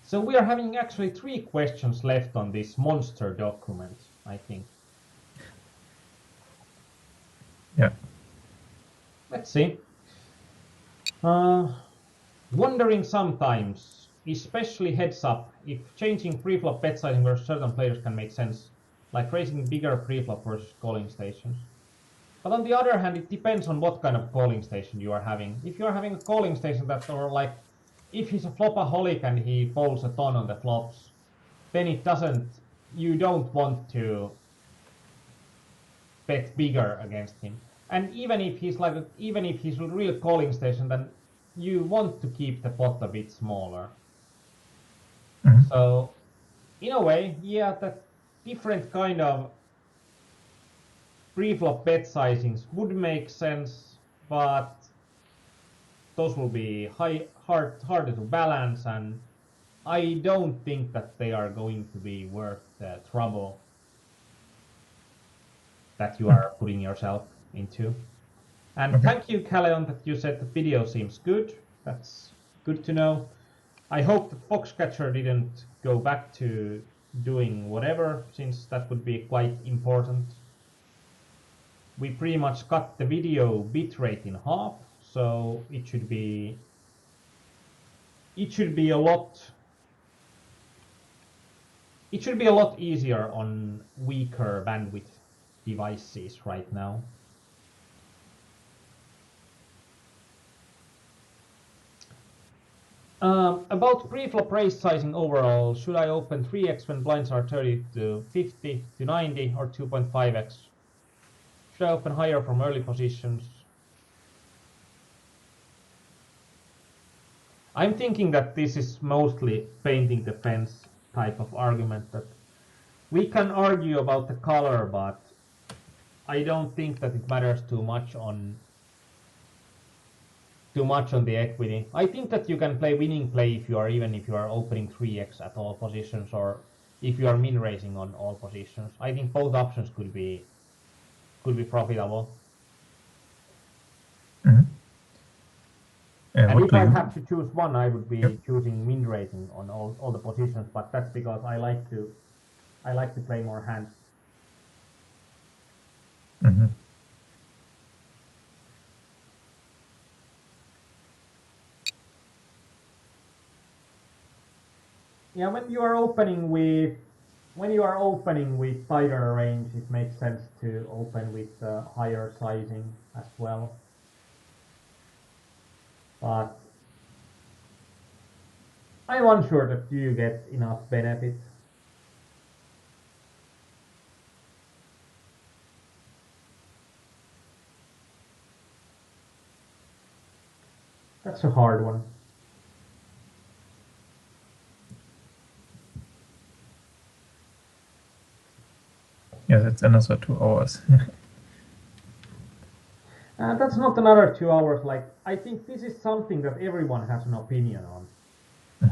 So we are having actually 3 questions left on this monster document, I think. Yeah. Let's see. Wondering sometimes, especially heads up, if changing preflop bet sizing versus certain players can make sense, like raising bigger preflop versus calling stations. But on the other hand, it depends on what kind of calling station you are having. If you are having a calling station that, or like, if he's a flopaholic and he folds a ton on the flops, then you don't want to bet bigger against him. And even if he's a real calling station, then you want to keep the pot a bit smaller. So in a way, yeah, that different kind of pre-flop bet sizings would make sense, but those will be harder to balance, and I don't think that they are going to be worth the trouble that you are putting yourself into. And thank you, Calleon, that you said the video seems good. That's good to know. I hope that Foxcatcher didn't go back to doing whatever, since that would be quite important. We pretty much cut the video bitrate in half, so it should be a lot easier on weaker bandwidth devices right now. About pre-flop raise sizing overall, should I open 3x when blinds are 30 to 50 to 90 or 2.5x? Should I open higher from early positions? I'm thinking that this is mostly painting the fence type of argument, that we can argue about the color, but I don't think that it matters too much on the equity. I think that you can play winning play if you are opening 3x at all positions, or if you are min raising on all positions. I think both options could be profitable. And if I have to choose one, I would be choosing min raising on all the positions, but that's because I like to play more hands. Yeah, when you are opening with tighter range, it makes sense to open with higher sizing as well. But I'm unsure that you get enough benefit. That's a hard one. Yeah, that's another 2 hours. That's not another 2 hours. Like, I think this is something that everyone has an opinion on.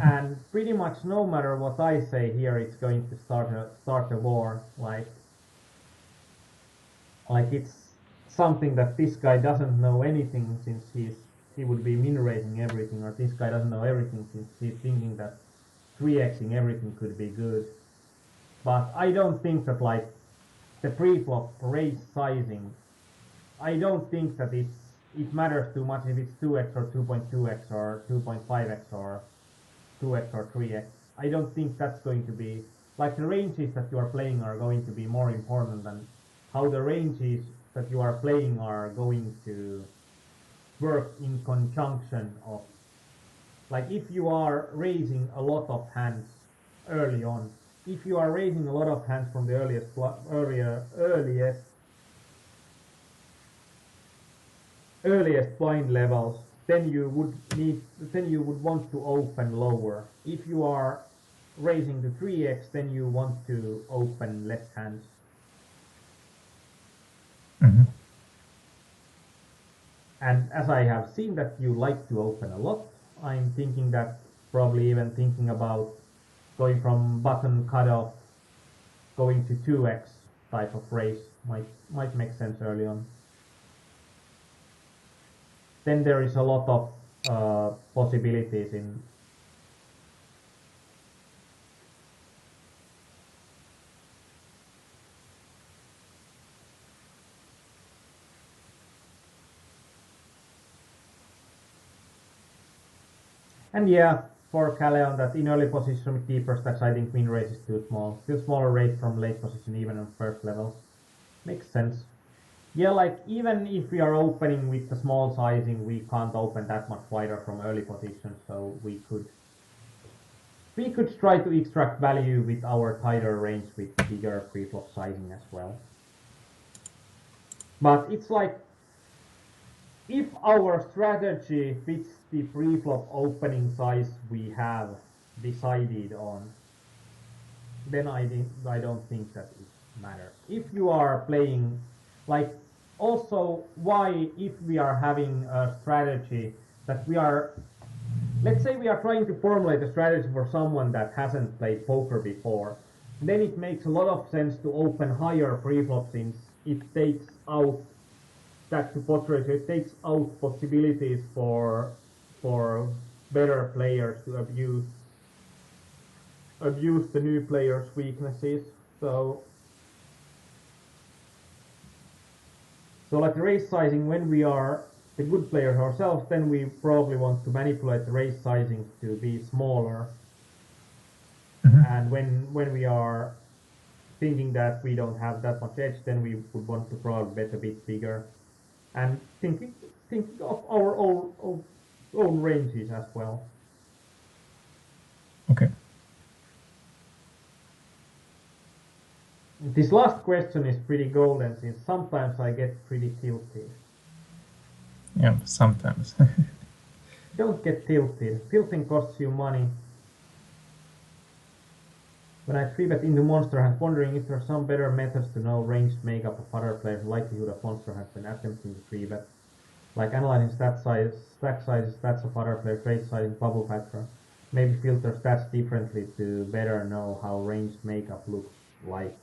And pretty much no matter what I say here, it's going to start a war. Like it's something that this guy doesn't know anything, since he would be min raising everything, or this guy doesn't know everything since he's thinking that 3xing everything could be good. But I don't think that, like, the pre-flop raise sizing, I don't think that it matters too much if it's 2x or 2.2x or 2.5x or 2x or 3x. I don't think that's going to be, like, the ranges that you are playing are going to be more important than how the ranges that you are playing are going to work in conjunction of, like, if you are raising a lot of hands early on, if you are raising a lot of hands from the earliest blind levels, then you would want to open lower. If you are raising to 3x, then you want to open less hands. And as I have seen that you like to open a lot, I'm thinking that probably even thinking about going from button cutoff, going to 2x type of raise might make sense early on. Then there is a lot of possibilities in And yeah, for Kaleon, that in early position with deeper stacks, I think win race is too small. Still smaller race from late position, even on first level. Makes sense. Yeah, like even if we are opening with the small sizing, we can't open that much wider from early position, so we could try to extract value with our tighter range with bigger pre-flop sizing as well. But it's like if our strategy fits the pre-flop opening size we have decided on, then I don't think that it matters. If you are playing, like, also why if we are having a strategy that we are, let's say we are trying to formulate a strategy for someone that hasn't played poker before, then it makes a lot of sense to open higher pre-flop since it takes out stack to pot ratio, it takes out possibilities for better players to abuse the new players' weaknesses. So like the raise sizing, when we are the good players ourselves, then we probably want to manipulate the raise sizing to be smaller. And when we are thinking that we don't have that much edge, then we would want to probably bet a bit bigger. And thinking of our own ranges as well. Okay. This last question is pretty golden since sometimes I get pretty tilted. Yeah, sometimes. Don't get tilted. Tilting costs you money. When I 3-bet into Monster Hand, wondering if there are some better methods to know ranged makeup of other players' likelihood of Monster Hand when attempting to 3-bet. Like analyzing stack sizes, stats of other players, raise size, bubble factor. Maybe filter stats differently to better know how ranged makeup looks like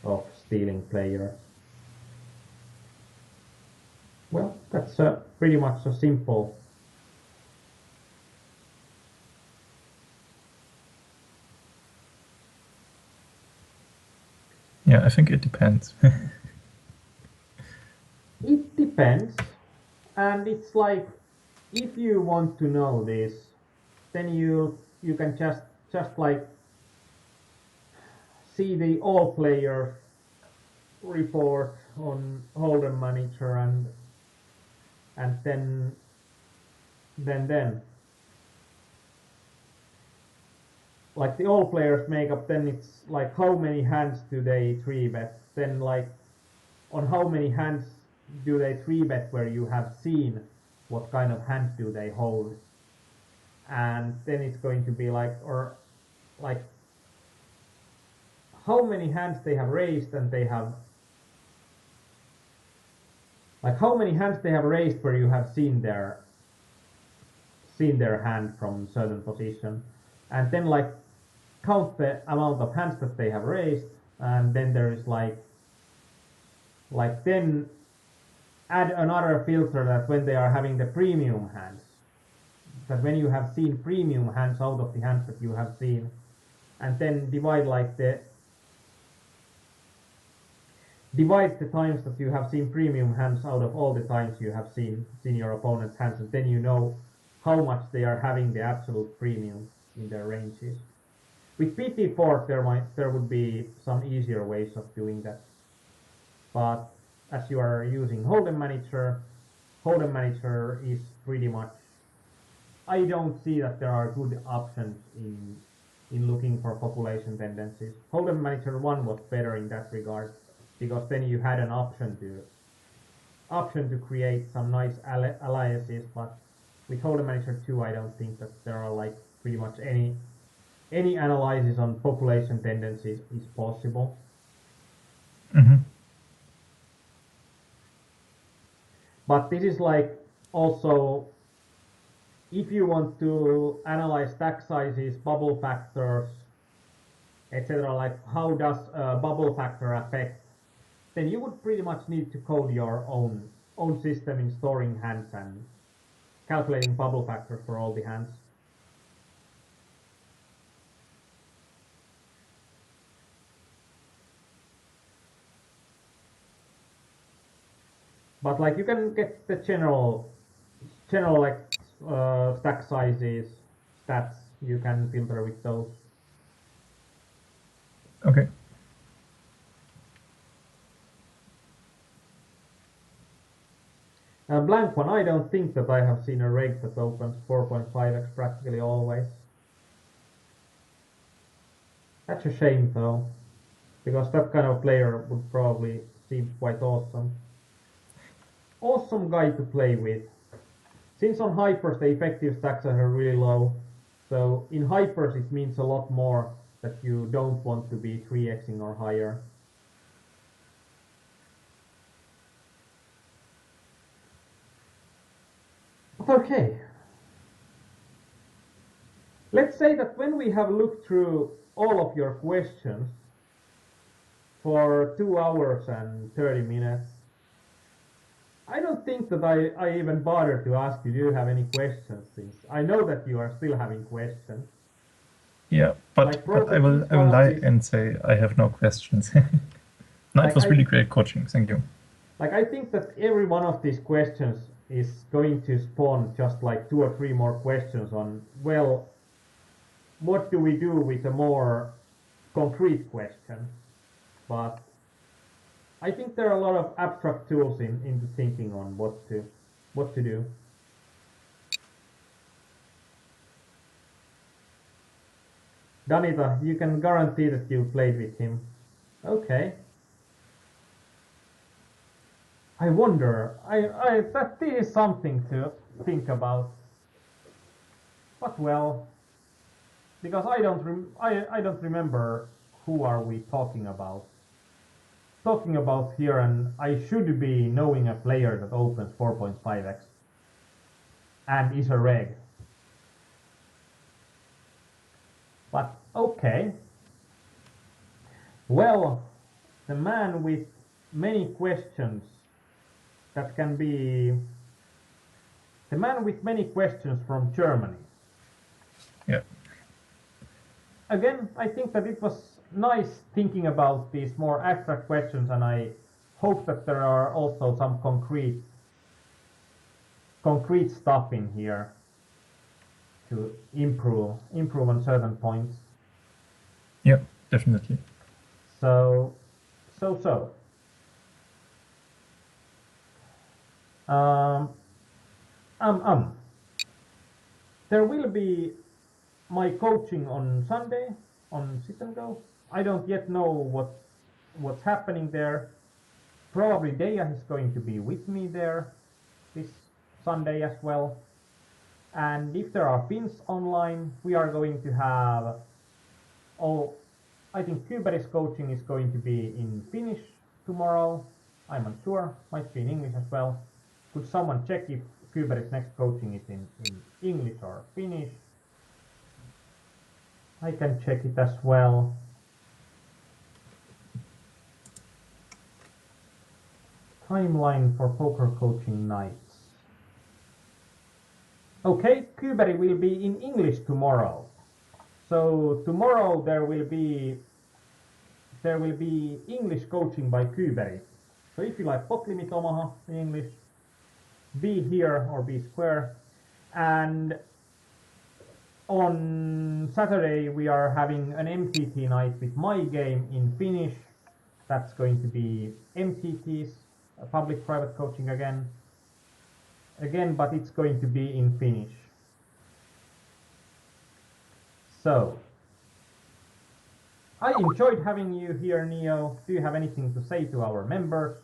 of stealing players. Well, that's pretty much so simple. Yeah, I think it depends. It depends, and it's like if you want to know this, then you can just like see the all player report on Hold'em Manager and then like the all players makeup, then it's like how many hands do they 3-bet, then like on how many hands do they 3-bet where you have seen what kind of hands do they hold, and then it's going to be like, or like how many hands they have raised, and they have like how many hands they have raised where you have seen their hand from certain position, and then like count the amount of hands that they have raised, and then there is like then add another filter that when they are having the premium hands, that when you have seen premium hands out of the hands that you have seen, and then divide the times that you have seen premium hands out of all the times you have seen your opponent's hands, and then you know how much they are having the absolute premium in their ranges. With PT4 there would be some easier ways of doing that, but as you are using Hold'em Manager is pretty much, I don't see that there are good options in looking for population tendencies. Hold'em Manager 1 was better in that regard, because then you had an option to create some nice aliases, but with Hold'em Manager 2 I don't think that there are like pretty much any analysis on population tendencies is possible. But this is like also if you want to analyze stack sizes, bubble factors, etc., like how does bubble factor affect, then you would pretty much need to code your own system in storing hands and calculating bubble factors for all the hands. But like you can get the general like stack sizes, stats, you can filter with those. Okay. Blank one, I don't think that I have seen a reg that opens 4.5x practically always. That's a shame though, because that kind of player would probably seem quite awesome. Awesome guy to play with. Since on hypers the effective stacks are really low, so in hypers it means a lot more that you don't want to be 3xing or higher. Okay. Let's say that when we have looked through all of your questions for 2 hours and 30 minutes, I don't think that I even bothered to ask you, do you have any questions, since I know that you are still having questions. Yeah, but Like, I will lie and say I have no questions. No, it was really great coaching. Thank you. Like, I think that every one of these questions is going to spawn just like 2 or 3 more questions on, well, what do we do with a more concrete question? But I think there are a lot of abstract tools into thinking on what to do. Danita, you can guarantee that you played with him. Okay. I wonder. That is something to think about. But well, because I don't remember who are we talking about. Talking about here, and I should be knowing a player that opens 4.5x and is a reg. But okay. Well, the man with many questions that can be the man with many questions from Germany. Yeah. Again, I think that it was nice thinking about these more abstract questions, and I hope that there are also some concrete stuff in here to improve on certain points. Yeah, definitely. So. There will be my coaching on Sunday on Sit and Go. I don't yet know what's happening there. Probably Deja is going to be with me there this Sunday as well. And if there are pins online, we are going to have I think Kuber's coaching is going to be in Finnish tomorrow. I'm unsure. Might be in English as well. Could someone check if Kuber's next coaching is in English or Finnish? I can check it as well. Timeline for poker coaching nights. Okay, Kuberi will be in English tomorrow. So tomorrow there will be English coaching by Kuberi. So if you like pot limit Omaha in English, be here or be square. And on Saturday we are having an MTT night with my game in Finnish. That's going to be MTTs, public-private coaching again, but it's going to be in Finnish. So, I enjoyed having you here, Neo. Do you have anything to say to our members?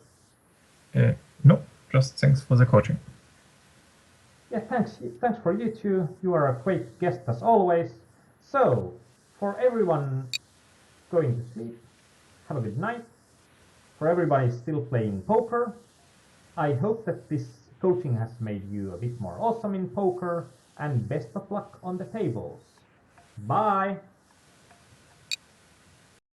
No, just thanks for the coaching. Yeah, thanks for you too. You are a great guest as always. So, for everyone going to sleep, have a good night. For everybody still playing poker, I hope that this coaching has made you a bit more awesome in poker, and best of luck on the tables. Bye!